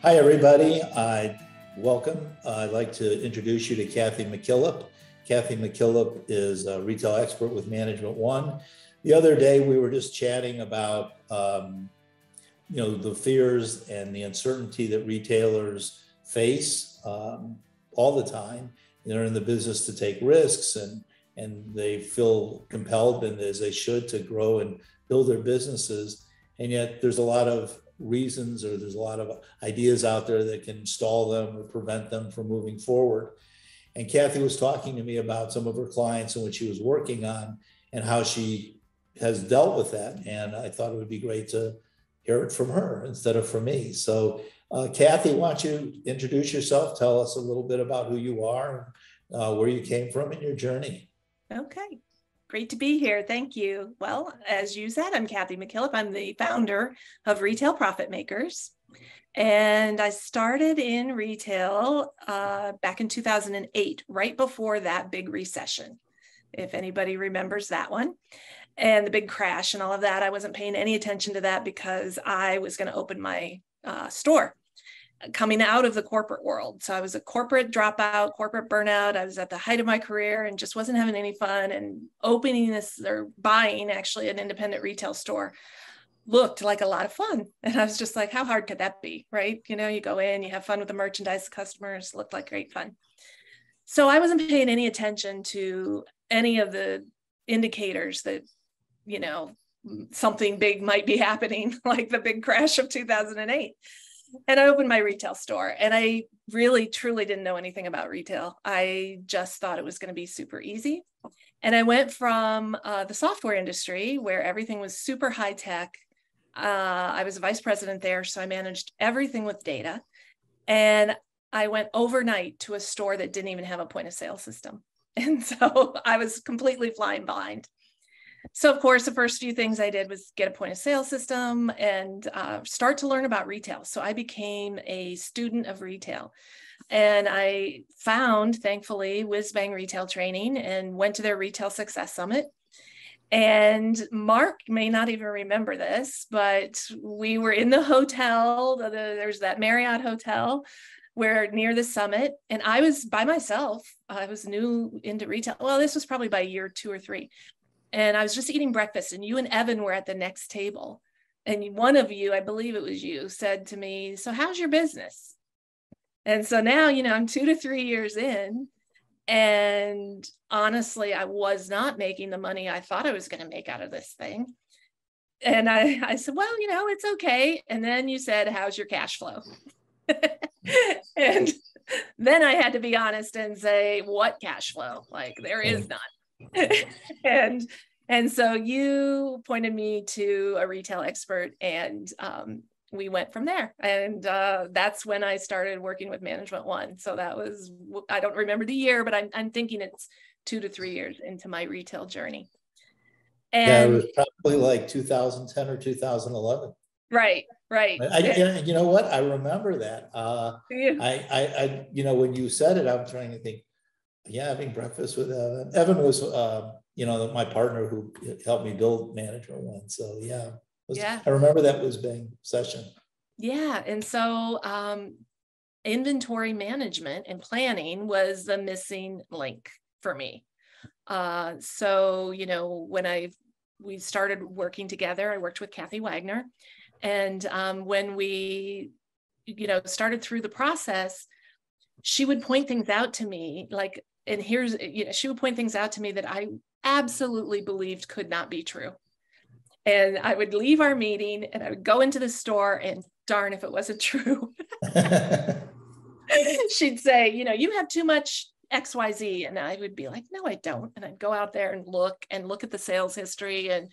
Hi, everybody. Welcome. I'd like to introduce you to Cathy McKillip. Cathy McKillip is a retail expert with Management One. The other day, we were just chatting about the fears and the uncertainty that retailers face all the time. They're in the business to take risks, and they feel compelled, and as they should, to grow and build their businesses. And yet there's a lot of reasons, or there's a lot of ideas out there that can stall them or prevent them from moving forward. And Cathy was talking to me about some of her clients and what she was working on and how she has dealt with that. And I thought it would be great to hear it from her instead of from me. So Cathy, why don't you introduce yourself? Tell us a little bit about who you are, where you came from in your journey. Okay. Great to be here. Thank you. Well, as you said, I'm Cathy McKillip. I'm the founder of Retail Profit Makers. And I started in retail back in 2008, right before that big recession, if anybody remembers that one, and the big crash and all of that. I wasn't paying any attention to that because I was going to open my store coming out of the corporate world. So I was a corporate dropout, corporate burnout. I was at the height of my career and just wasn't having any fun. And opening this, or buying actually, an independent retail store looked like a lot of fun. And I was just like, how hard could that be, right? You know, you go in, you have fun with the merchandise, customers, looked like great fun. So I wasn't paying any attention to any of the indicators that, you know, something big might be happening, like the big crash of 2008. And I opened my retail store, and I really, truly didn't know anything about retail. I just thought it was going to be super easy. And I went from the software industry, where everything was super high tech. I was a vice president there, so I managed everything with data. And I went overnight to a store that didn't even have a point of sale system. And so I was completely flying blind. So, of course, the first few things I did was get a point of sale system and start to learn about retail. So I became a student of retail. And I found, thankfully, Whiz Bang Retail Training and went to their Retail Success Summit. And Mark may not even remember this, but we were in the hotel. There's that Marriott hotel where near the summit. And I was by myself. I was new into retail. Well, this was probably by year 2 or 3. And I was just eating breakfast, and you and Evan were at the next table. And one of you, I believe it was you, said to me, "So how's your business?" And so now, you know, I'm 2 to 3 years in, and honestly, I was not making the money I thought I was going to make out of this thing. And I said, "Well, you know, it's okay." And then you said, "How's your cash flow?" And then I had to be honest and say, "What cash flow? Like, there is none." and so you pointed me to a retail expert, and we went from there. And that's when I started working with Management One. So that was, I don't remember the year, but I'm thinking it's 2 to 3 years into my retail journey. And yeah, it was probably like 2010 or 2011. Right. You know what? I remember that. When you said it, I'm trying to think. Yeah, having breakfast with Evan. Evan was, my partner who helped me build Management One. So yeah, I remember that Whiz Bang session. Yeah, and so inventory management and planning was the missing link for me. So when we started working together, I worked with Kathy Wagner, and when we started through the process, she would point things out to me, like, and she would point things out to me that I absolutely believed could not be true. And I would leave our meeting and I would go into the store, and darn if it wasn't true. She'd say, "You have too much XYZ." And I would be like, "No, I don't." And I'd go out there and look at the sales history and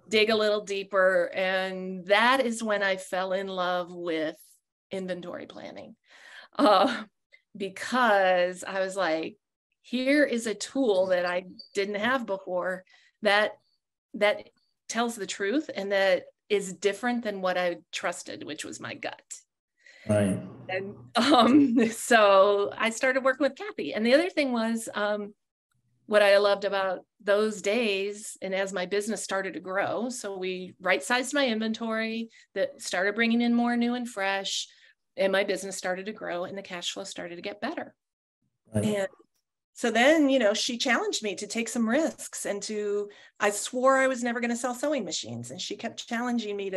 dig a little deeper. And that is when I fell in love with inventory planning. Because I was like, here is a tool that I didn't have before that tells the truth and that is different than what I trusted, which was my gut. Right. And so I started working with Cathy. And the other thing was what I loved about those days, and as my business started to grow, so we right-sized my inventory, that started bringing in more new and fresh. and my business started to grow and the cash flow started to get better. Right. And so then, you know, she challenged me to take some risks and I swore I was never going to sell sewing machines. And she kept challenging me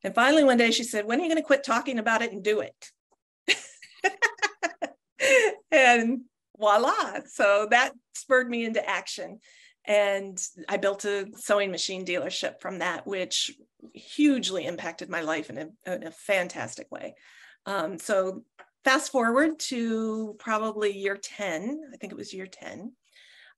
and finally one day she said, when are you going to quit talking about it and do it? And voila. So that spurred me into action. And I built a sewing machine dealership from that, which hugely impacted my life in a fantastic way. So fast forward to probably year 10, I think it was year 10.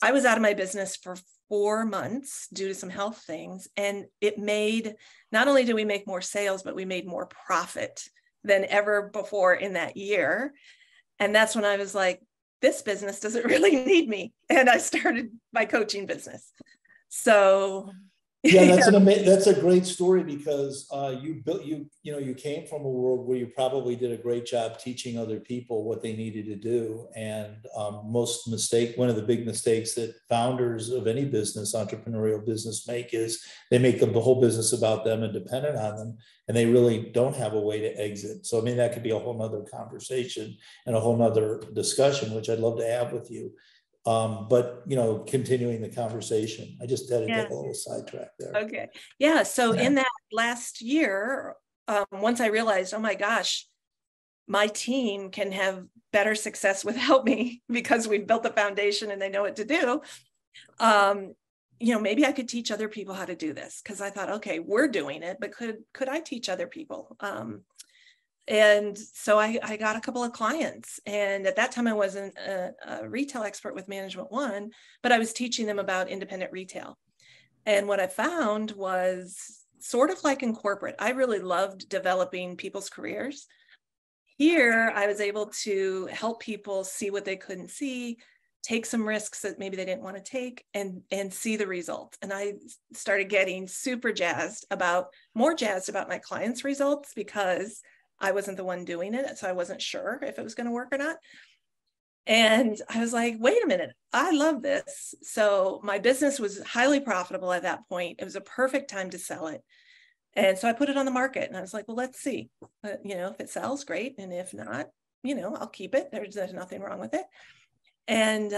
I was out of my business for 4 months due to some health things. And it made, not only did we make more sales, but we made more profit than ever before in that year. And that's when I was like, this business doesn't really need me. And I started my coaching business. So yeah, that's a great story, because you came from a world where you probably did a great job teaching other people what they needed to do. And one of the big mistakes that founders of any business, entrepreneurial business, make is they make the whole business about them and dependent on them, and they really don't have a way to exit. So I mean, that could be a whole nother conversation and a whole nother discussion, which I'd love to have with you. But continuing the conversation, I just had to take a little sidetrack there. Okay. Yeah. So in that last year, once I realized, oh my gosh, my team can have better success without me because we've built the foundation and they know what to do. Maybe I could teach other people how to do this, because I thought, okay, we're doing it, but could I teach other people? And so I got a couple of clients, and at that time I wasn't a retail expert with Management One, but I was teaching them about independent retail. And what I found was, sort of like in corporate, I really loved developing people's careers. Here, I was able to help people see what they couldn't see, take some risks that maybe they didn't want to take, and see the results. And I started getting more jazzed about my clients' results, because I wasn't the one doing it. So I wasn't sure if it was going to work or not. And I was like, wait a minute, I love this. So my business was highly profitable at that point. It was a perfect time to sell it. And so I put it on the market, and I was like, well, let's see, if it sells, great. And if not, I'll keep it. There's nothing wrong with it. And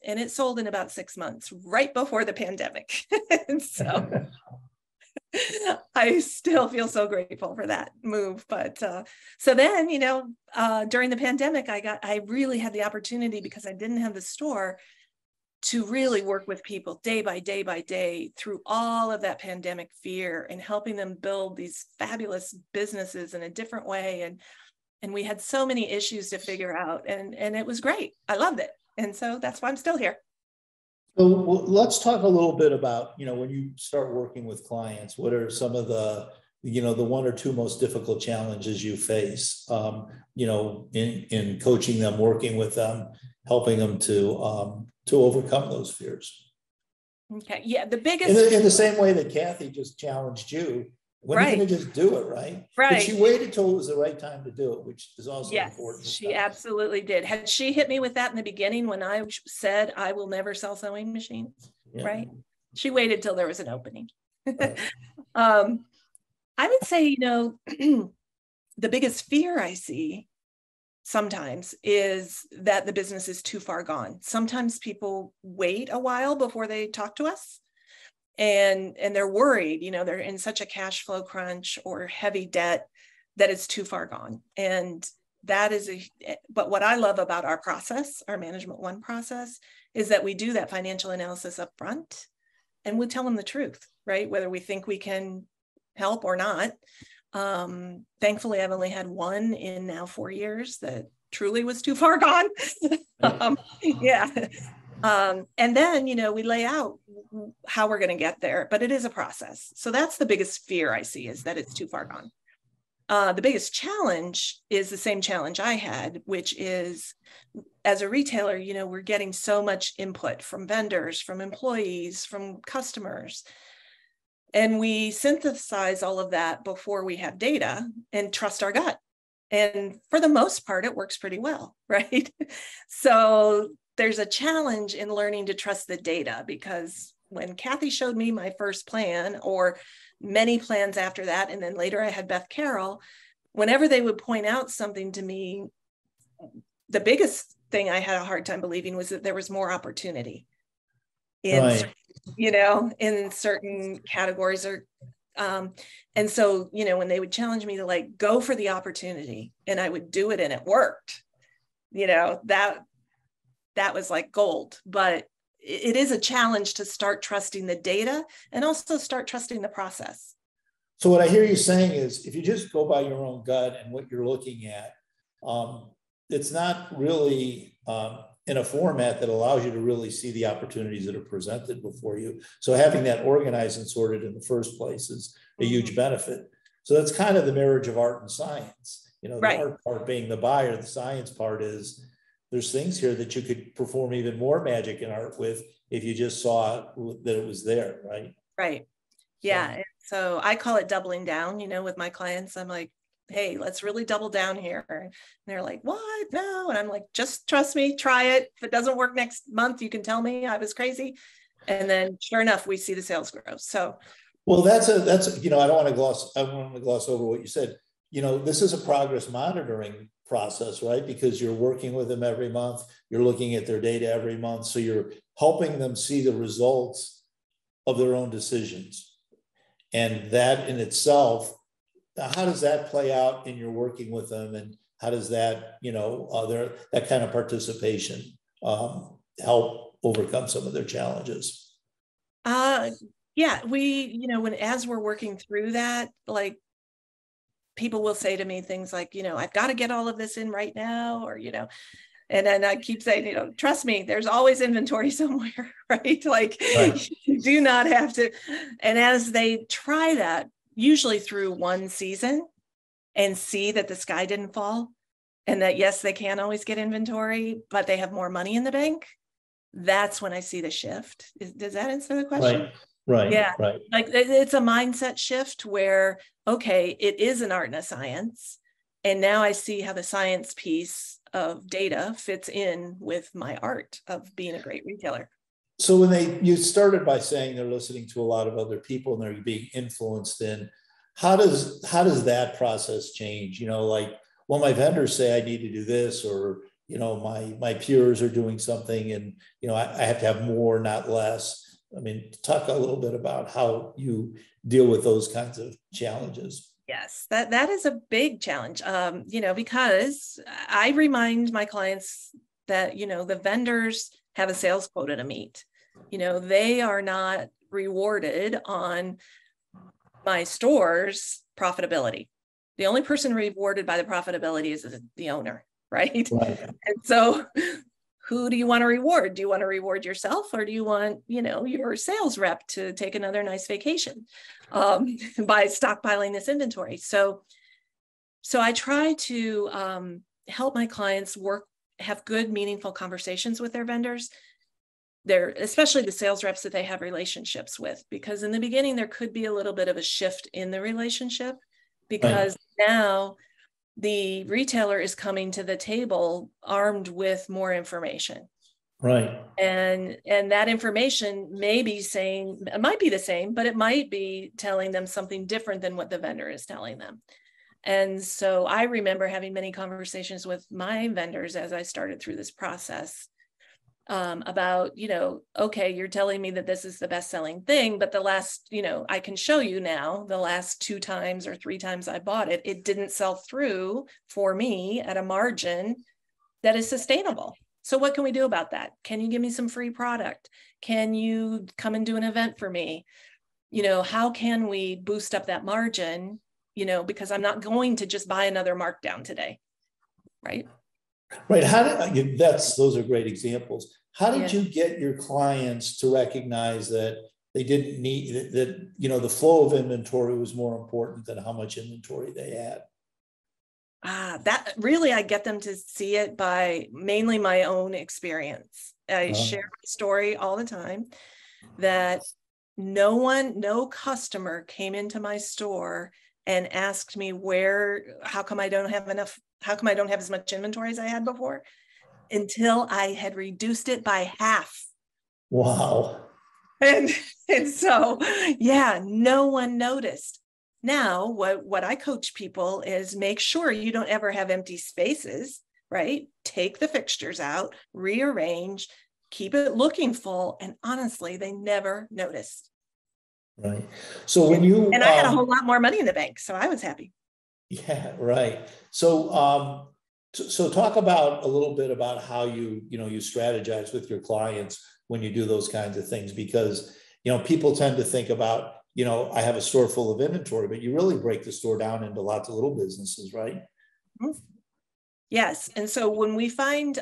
it sold in about 6 months, right before the pandemic. And so I still feel so grateful for that move. But so then, during the pandemic, I really had the opportunity, because I didn't have the store, to really work with people day by day by day through all of that pandemic fear, and helping them build these fabulous businesses in a different way. And we had so many issues to figure out, and it was great. I loved it. And so that's why I'm still here. So let's talk a little bit about, when you start working with clients, what are some of the, the one or two most difficult challenges you face, in coaching them, working with them, helping them to overcome those fears? Okay. Yeah. The biggest. In the same way that Cathy just challenged you, when are you going to just do it, right? Right. But she waited till it was the right time to do it, which is also important. Yes, she absolutely did. Had she hit me with that in the beginning, when I said I will never sell sewing machines, right? She waited till there was an opening. Right. I would say, the biggest fear I see sometimes is that the business is too far gone. Sometimes people wait a while before they talk to us. And they're worried, they're in such a cash flow crunch or heavy debt that it's too far gone. And but what I love about our process, our Management One process, is that we do that financial analysis up front, and we tell them the truth, right? Whether we think we can help or not. Thankfully, I've only had one in now 4 years that truly was too far gone. Yeah. And then, we lay out how we're going to get there, but it is a process. So that's the biggest fear I see, is that it's too far gone. The biggest challenge is the same challenge I had, which is, as a retailer, we're getting so much input from vendors, from employees, from customers. And we synthesize all of that before we have data and trust our gut. And for the most part, it works pretty well, right? So there's a challenge in learning to trust the data, because when Cathy showed me my first plan, or many plans after that, and then later I had Beth Carroll, whenever they would point out something to me, the biggest thing I had a hard time believing was that there was more opportunity in, Right. in certain categories or, and so, when they would challenge me to like, go for the opportunity, and I would do it and it worked, that was like gold. But it is a challenge to start trusting the data and also start trusting the process. So what I hear you saying is, if you just go by your own gut and what you're looking at, it's not really in a format that allows you to really see the opportunities that are presented before you. So having that organized and sorted in the first place is a huge benefit. So that's kind of the marriage of art and science. The Right. art part being the buyer, the science part is there's things here that you could perform even more magic in art with if you just saw that it was there, right? Right. Yeah. So I call it doubling down, with my clients. I'm like, hey, let's really double down here. And they're like, what? No. And I'm like, just trust me, try it. If it doesn't work next month, you can tell me I was crazy. And then sure enough, we see the sales grow. So, well, that's I don't want to gloss over what you said. This is a progress monitoring process, right? Because you're working with them every month, you're looking at their data every month. So you're helping them see the results of their own decisions. And that in itself, how does that play out in your working with them? And how does that, that kind of participation help overcome some of their challenges? Yeah, as we're working through that, like, people will say to me things like, I've got to get all of this in right now, or, and then I keep saying, trust me, there's always inventory somewhere, right? Like, right. You do not have to. And as they try that, usually through one season, and see that the sky didn't fall, and that, yes, they can always get inventory, but they have more money in the bank, that's when I see the shift. Does that answer the question? Right. Right. Yeah. Right. Like, it's a mindset shift where, okay, it is an art and a science. And now I see how the science piece of data fits in with my art of being a great retailer. So when you started by saying they're listening to a lot of other people and they're being influenced in, how does that process change? Well, my vendors say I need to do this, or, my peers are doing something, and, I have to have more, not less. I mean, talk a little bit about how you deal with those kinds of challenges. Yes, that is a big challenge, because I remind my clients that, the vendors have a sales quota to meet. They are not rewarded on my store's profitability. The only person rewarded by the profitability is the owner, right? Right. And so who do you want to reward? Do you want to reward yourself, or do you want, your sales rep to take another nice vacation by stockpiling this inventory? So I try to help my clients have good, meaningful conversations with their vendors. Especially the sales reps that they have relationships with, because in the beginning, there could be a little bit of a shift in the relationship, because now the retailer is coming to the table armed with more information. Right. And that information may be saying, it might be the same, but it might be telling them something different than what the vendor is telling them. And so I remember having many conversations with my vendors as I started through this process about, okay, you're telling me that this is the best selling thing, but the last, I can show you now the last 2 times or 3 times I bought it, it didn't sell through for me at a margin that is sustainable. So what can we do about that? Can you give me some free product? Can you come and do an event for me? How can we boost up that margin? Because I'm not going to just buy another markdown today, right? Right. Those are great examples. How did you get your clients to recognize that they didn't need that, the flow of inventory was more important than how much inventory they had? That really, I get them to see it by mainly my own experience. I share my story all the time that no customer came into my store and asked me how come I don't have as much inventory as I had before, until I had reduced it by half. Wow. And so, no one noticed. now what I coach people is make sure you don't ever have empty spaces, right? Take the fixtures out, rearrange, keep it looking full. And honestly, they never noticed. Right. So when you, and I had a whole lot more money in the bank, so I was happy. yeah, right. So, so talk about a little bit about how you strategize with your clients when you do those kinds of things, because, people tend to think about, I have a store full of inventory, but you really break the store down into lots of little businesses, right? Yes. And so when we find,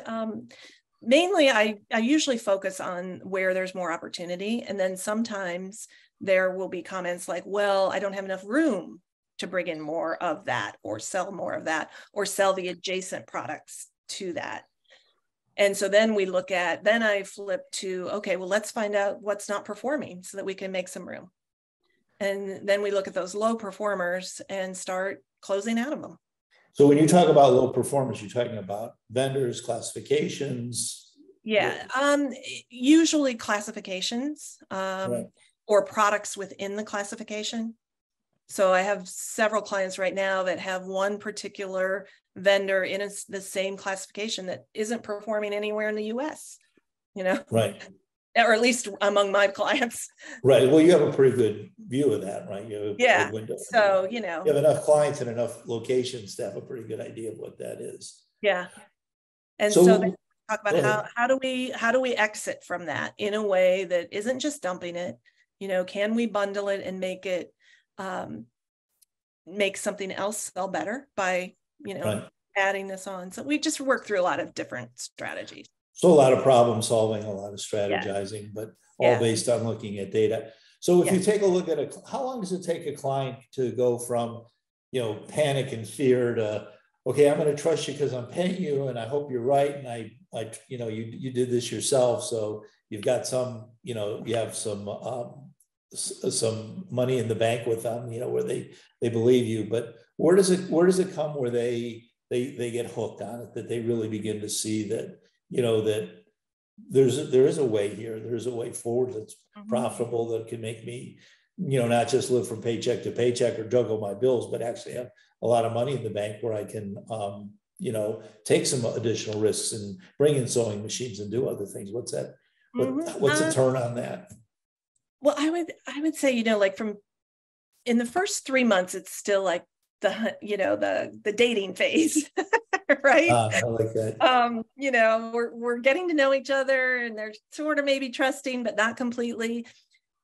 mainly I usually focus on where there's more opportunity. And then sometimes there will be comments like, well, I don't have enough room to bring in more of that, or sell more of that, or sell the adjacent products to that. And so then I flip to, okay, well, let's find out what's not performing so that we can make some room. And then we look at those low performers and start closing out of them. So when you talk about low performance, you're talking about vendors, classifications? Yeah, usually classifications, Right. or products within the classification. So I have several clients right now that have one particular vendor in the same classification that isn't performing anywhere in the US, Right. Or at least among my clients. Right. Well, you have a pretty good view of that, right? You have a Yeah. window. So, you have enough clients and enough locations to have a pretty good idea of what that is. Yeah. And so then talk about how do we exit from that in a way that isn't just dumping it. Can we bundle it and make it make something else sell better by right. adding this on? So we just work through a lot of different strategies. So a lot of problem solving, a lot of strategizing, but all based on looking at data. So if you take a look at how long does it take a client to go from, panic and fear to, okay, I'm going to trust you because I'm paying you and I hope you're right. And you did this yourself. So you've got some, you have some money in the bank with them, where they believe you. But where does it come where they get hooked on it, that they really begin to see that, that there is a way here, there's a way forward that's profitable, that can make me, not just live from paycheck to paycheck or juggle my bills, but actually have a lot of money in the bank where I can, take some additional risks and bring in sewing machines and do other things. What's that? What's the turn on that? Well, I would say, like from in the first 3 months, it's still like the dating phase, right? I like that. We're getting to know each other and they're sort of maybe trusting, but not completely.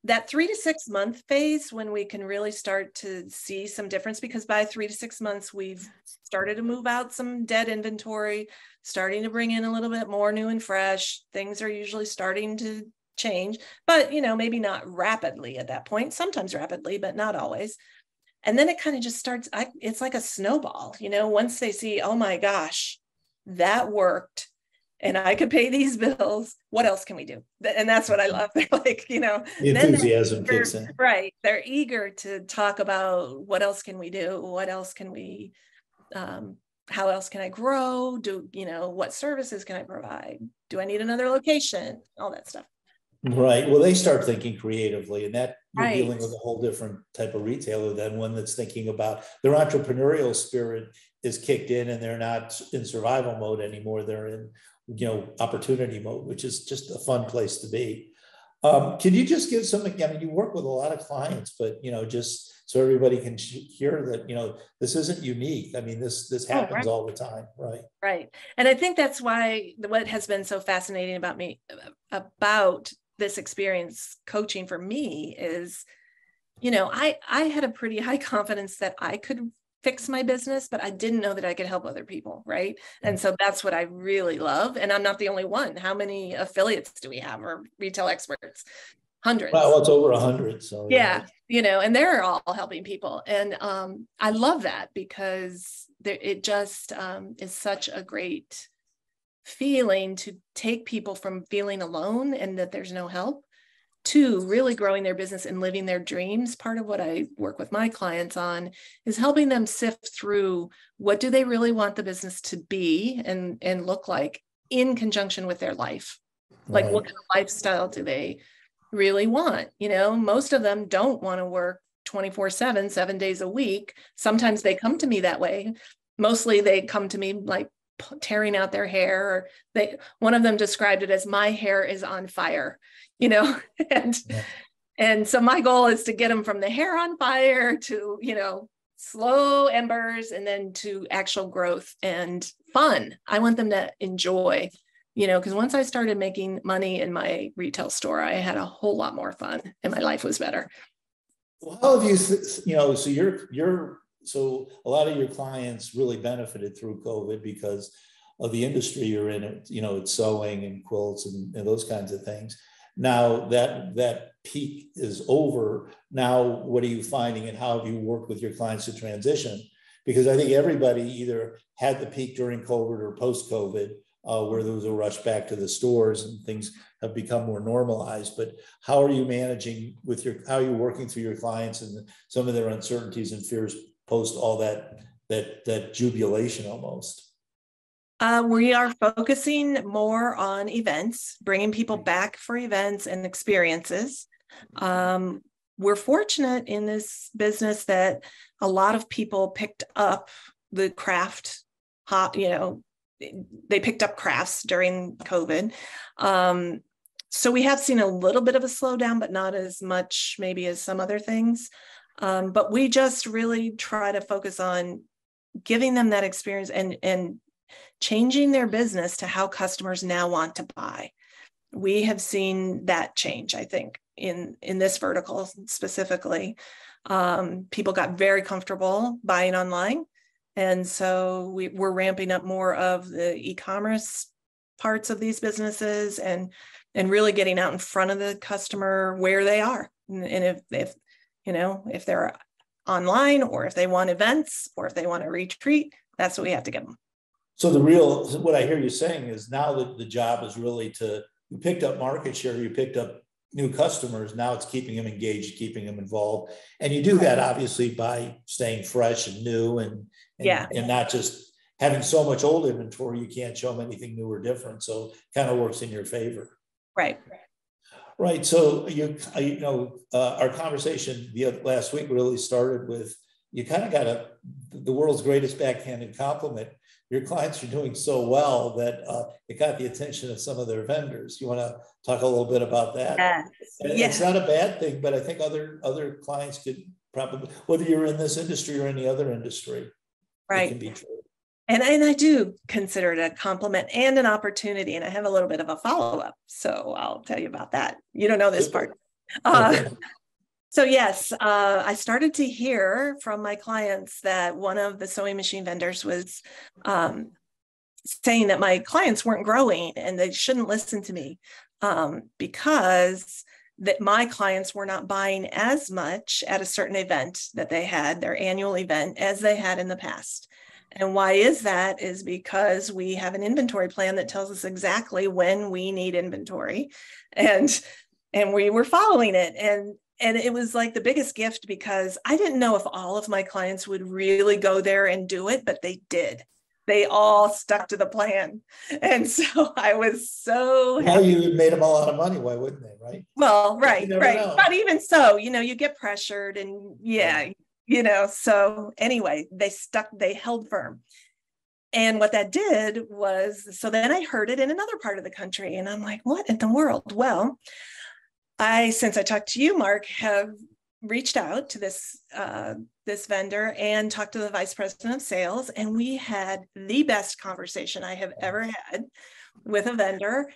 That 3 to 6 month phase, when we can really start to see some difference, because by 3 to 6 months, we've started to move out some dead inventory, starting to bring in a little bit more new and fresh. Things are usually starting to change, but maybe not rapidly at that point, sometimes rapidly, but not always. And then it kind of just starts, it's like a snowball, once they see, oh my gosh, that worked and I could pay these bills, what else can we do? And that's what I love. They're like, the enthusiasm kicks in. Right. They're eager to talk about what else can we do? What else can we, how else can I grow? What services can I provide? Do I need another location? All that stuff. Right. Well, they start thinking creatively, and that you're right. dealing with a whole different type of retailer than one that's thinking about their entrepreneurial spirit is kicked in, and they're not in survival mode anymore. They're in, opportunity mode, which is just a fun place to be. Can you just give some, you work with a lot of clients, but, just so everybody can hear that, this isn't unique. This happens all the time. Right. Right. And I think that's why what has been so fascinating about this experience coaching for me is, I had a pretty high confidence that I could fix my business, but I didn't know that I could help other people. Right. And so that's what I really love. And I'm not the only one. How many affiliates do we have, or retail experts? Hundreds. Well, it's over 100. So yeah, and they're all helping people. And I love that, because it just is such a great feeling to take people from feeling alone and that there's no help to really growing their business and living their dreams. Part of what I work with my clients on is helping them sift through, what do they really want the business to be and look like in conjunction with their life? Like, what kind of lifestyle do they really want? Most of them don't want to work 24/7, 7 days a week. Sometimes they come to me that way. Mostly they come to me like tearing out their hair, or one of them described it as my hair is on fire, and Yeah. and so my goal is to get them from the hair on fire to, slow embers, and then to actual growth and fun. I want them to enjoy, because once I started making money in my retail store, I had a whole lot more fun and my life was better. Well, how have you, so a lot of your clients really benefited through COVID because of the industry you're in, it's sewing and quilts and those kinds of things. Now that peak is over. Now, what are you finding, and how have you worked with your clients to transition? Because I think everybody either had the peak during COVID or post-COVID, where there was a rush back to the stores and things have become more normalized. But how are you managing how are you working through your clients and some of their uncertainties and fears post all that jubilation almost? We are focusing more on events, bringing people back for events and experiences. We're fortunate in this business that a lot of people picked up the craft, they picked up crafts during COVID. So we have seen a little bit of a slowdown, but not as much maybe as some other things. But we just really try to focus on giving them that experience and changing their business to how customers now want to buy. We have seen that change, I think, in this vertical specifically. People got very comfortable buying online. And so we're ramping up more of the e-commerce parts of these businesses and really getting out in front of the customer where they are. And if they're online, or if they want events, or if they want a retreat, that's what we have to give them. So what I hear you saying is now that the job is really you picked up market share, you picked up new customers. Now it's keeping them engaged, keeping them involved. And you do that obviously by staying fresh and new and not just having so much old inventory, you can't show them anything new or different. So it kind of works in your favor. Right. Right. So our conversation last week really started with, you kind of got the world's greatest backhanded compliment. Your clients are doing so well that it got the attention of some of their vendors. You want to talk a little bit about that? Yes. It's not a bad thing, but I think other clients could probably, whether you're in this industry or any other industry, right, it can be true. And I do consider it a compliment and an opportunity. And I have a little bit of a follow-up. So I'll tell you about that. You don't know this part. So yes, I started to hear from my clients that one of the sewing machine vendors was saying that my clients weren't growing and they shouldn't listen to me because that my clients were not buying as much at a certain event that they had, their annual event, as they had in the past. And why is that? Is because we have an inventory plan that tells us exactly when we need inventory, and we were following it. And it was like the biggest gift, because I didn't know if all of my clients would really go there and do it, but they did. They all stuck to the plan. And so I was so happy. Well, you made them a lot of money. Why wouldn't they, right? Well, right. Know. But even so, you get pressured and so anyway, they held firm. And what that did was, so then I heard it in another part of the country and I'm like, what in the world? Well, since I talked to you, Mark, have reached out to this vendor and talked to the vice president of sales. And we had the best conversation I have ever had with a vendor.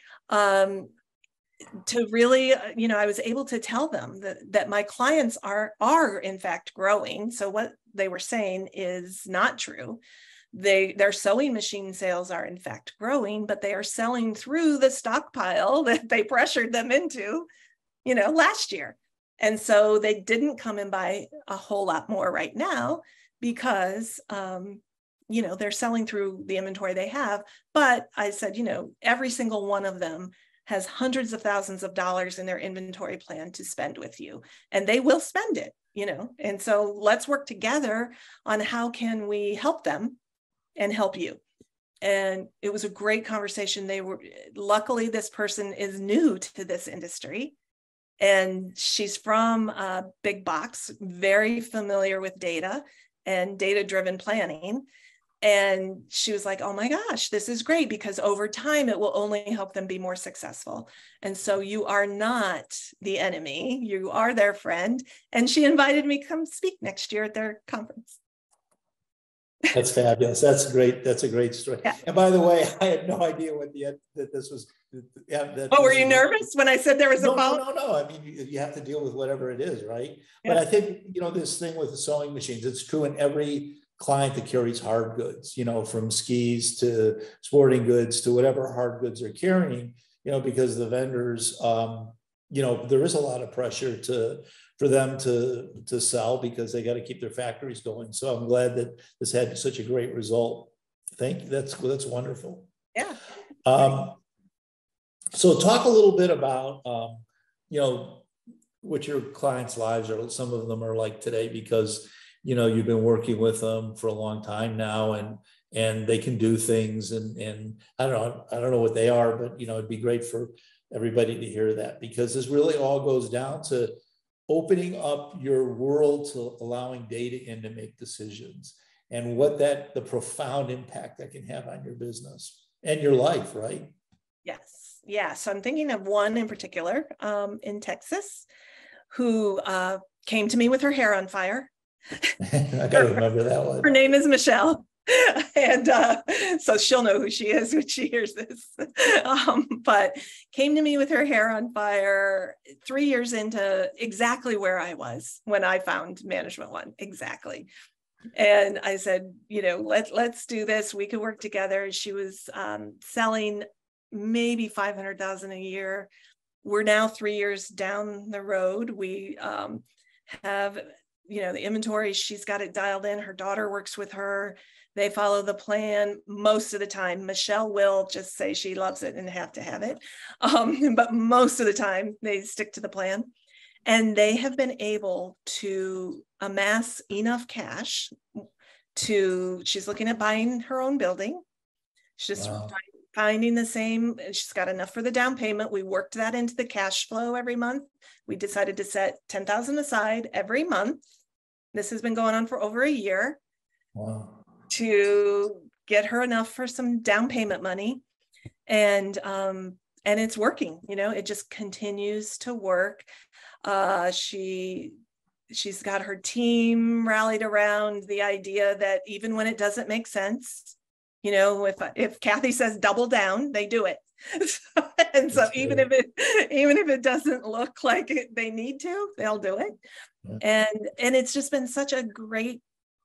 To really, I was able to tell them that my clients are in fact growing. So what they were saying is not true. Their sewing machine sales are in fact growing, but they are selling through the stockpile that they pressured them into, last year. And so they didn't come and buy a whole lot more right now because, they're selling through the inventory they have. But I said, every single one of them has hundreds of thousands of dollars in their inventory plan to spend with you, and they will spend it, and so let's work together on how can we help them and help you. And it was a great conversation. Luckily, this person is new to this industry And she's from big box, very familiar with data and data-driven planning. And she was like, oh my gosh, this is great, because over time, it will only help them be more successful. And so you are not the enemy, you are their friend. And she invited me to come speak next year at their conference. That's fabulous. That's great. That's a great story. Yeah. And by the way, I had no idea that this was. Oh, were you nervous when I said there was a phone? No. I mean, you have to deal with whatever it is, right? Yeah. But I think, this thing with the sewing machines, it's true in every client that carries hard goods, from skis to sporting goods to whatever hard goods they're carrying, because the vendors, there is a lot of pressure for them to sell, because they got to keep their factories going. So I'm glad that this had such a great result. Thank you. That's wonderful. Yeah. So talk a little bit about, what your clients' lives are. Some of them are like today, because, you've been working with them for a long time now, and they can do things, and I don't know what they are, but, it'd be great for everybody to hear that, because this really all goes down to opening up your world to allowing data in to make decisions, and what the profound impact that can have on your business and your life, right? Yes. Yeah. So I'm thinking of one in particular in Texas who came to me with her hair on fire. I gotta remember that one. Her name is Michelle. And so she'll know who she is when she hears this. But came to me with her hair on fire 3 years into exactly where I was when I found Management One. Exactly. And I said, let's do this. We could work together. She was selling maybe 500,000 a year. We're now 3 years down the road. We have, the inventory. She's got it dialed in. Her daughter works with her. They follow the plan most of the time. Michelle will just say she loves it and have to have it. But most of the time they stick to the plan. And they have been able to amass enough cash she's looking at buying her own building. She's just finding the same, she's got enough for the down payment. We worked that into the cash flow every month. We decided to set 10,000 aside every month. This has been going on for over a year. Wow. To get her enough for some down payment money. And it's working, it just continues to work. She's got her team rallied around the idea that even when it doesn't make sense, if Cathy says double down, they do it. And so even if it doesn't look like they need to, they'll do it. Yeah. And it's just been such a great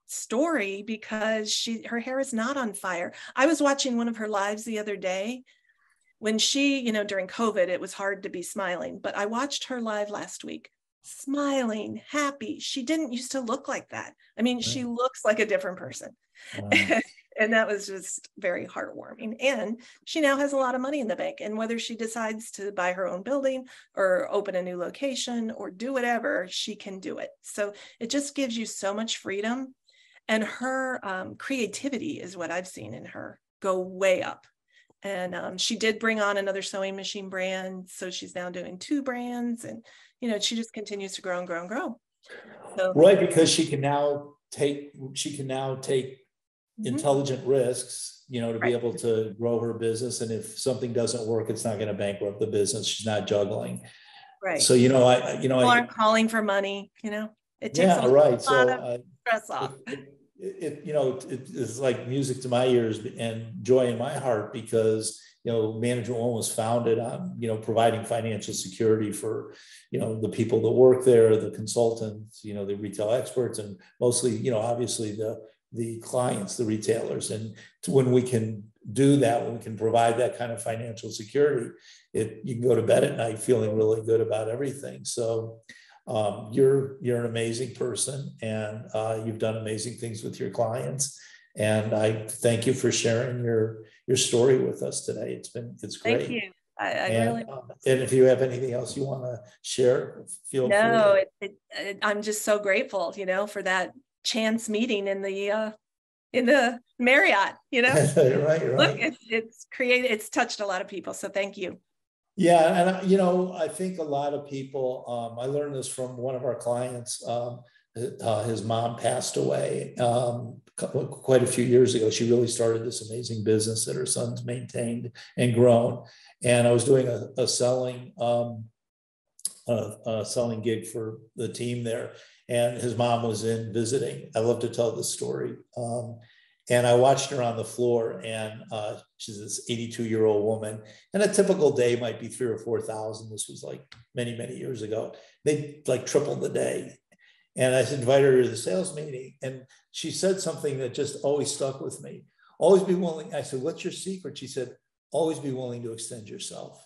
story, because her hair is not on fire. I was watching one of her lives the other day when she, during COVID, it was hard to be smiling, but I watched her live last week, smiling, happy. She didn't used to look like that. I mean, she looks like a different person. Wow. And that was just very heartwarming. And she now has a lot of money in the bank. And whether she decides to buy her own building or open a new location or do whatever, she can do it. So it just gives you so much freedom. And her creativity is what I've seen in her go way up. And she did bring on another sewing machine brand. So she's now doing 2 brands, and, she just continues to grow and grow and grow. So, right. Because she can now take intelligent risks, to be able to grow her business. And if something doesn't work, it's not going to bankrupt the business. She's not juggling. Right. So, people aren't calling for money, it takes a lot of stress off. It's like music to my ears and joy in my heart, because, Management One was founded on, providing financial security for, the people that work there, the consultants, the retail experts, and mostly, obviously the clients, the retailers. And when we can do that, when we can provide that kind of financial security, you can go to bed at night feeling really good about everything. So you're an amazing person, and you've done amazing things with your clients. And I thank you for sharing your story with us today. It's great. Thank you. And if you have anything else you want to share, feel free. No, I'm just so grateful, for that chance meeting in the Marriott. Right. Look, it's touched a lot of people. So thank you. Yeah, and I think a lot of people. I learned this from one of our clients. His mom passed away quite a few years ago. She really started this amazing business that her sons maintained and grown. And I was doing a selling gig for the team there, and his mom was in visiting. I love to tell this story. And I watched her on the floor, and she's this 82-year-old woman. And a typical day might be 3,000 or 4,000. This was like many, many years ago. They like tripled the day. And I invited her to the sales meeting, and she said something that just always stuck with me. Always be willing. I said, "What's your secret?" She said, "Always be willing to extend yourself."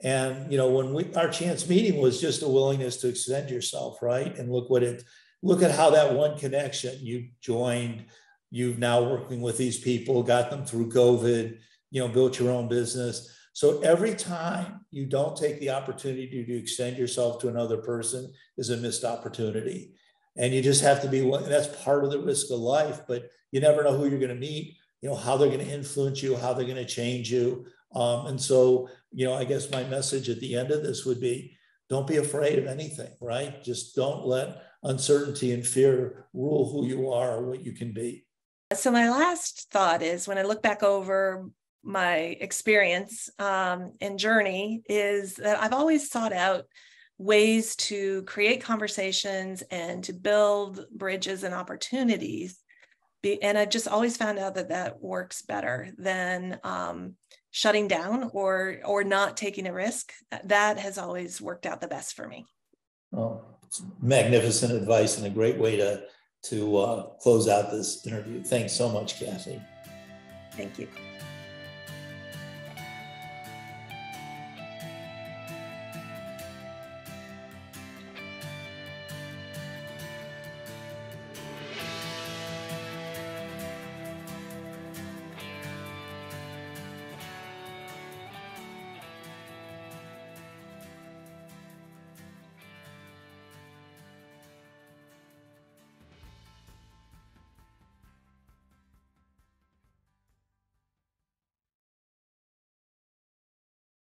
And when our chance meeting was just a willingness to extend yourself, right? And look at how that one connection you joined. You've now working with these people, got them through COVID, built your own business. So every time you don't take the opportunity to extend yourself to another person is a missed opportunity. And you just have to be, that's part of the risk of life, but you never know who you're going to meet, how they're going to influence you, how they're going to change you. And so, I guess my message at the end of this would be, don't be afraid of anything, right? Just don't let uncertainty and fear rule who you are or what you can be. So my last thought is, when I look back over my experience and journey, is that I've always sought out ways to create conversations and to build bridges and opportunities. And I've just always found out that works better than shutting down or not taking a risk. That has always worked out the best for me. Well, it's magnificent advice and a great way to close out this interview. Thanks so much, Cathy. Thank you.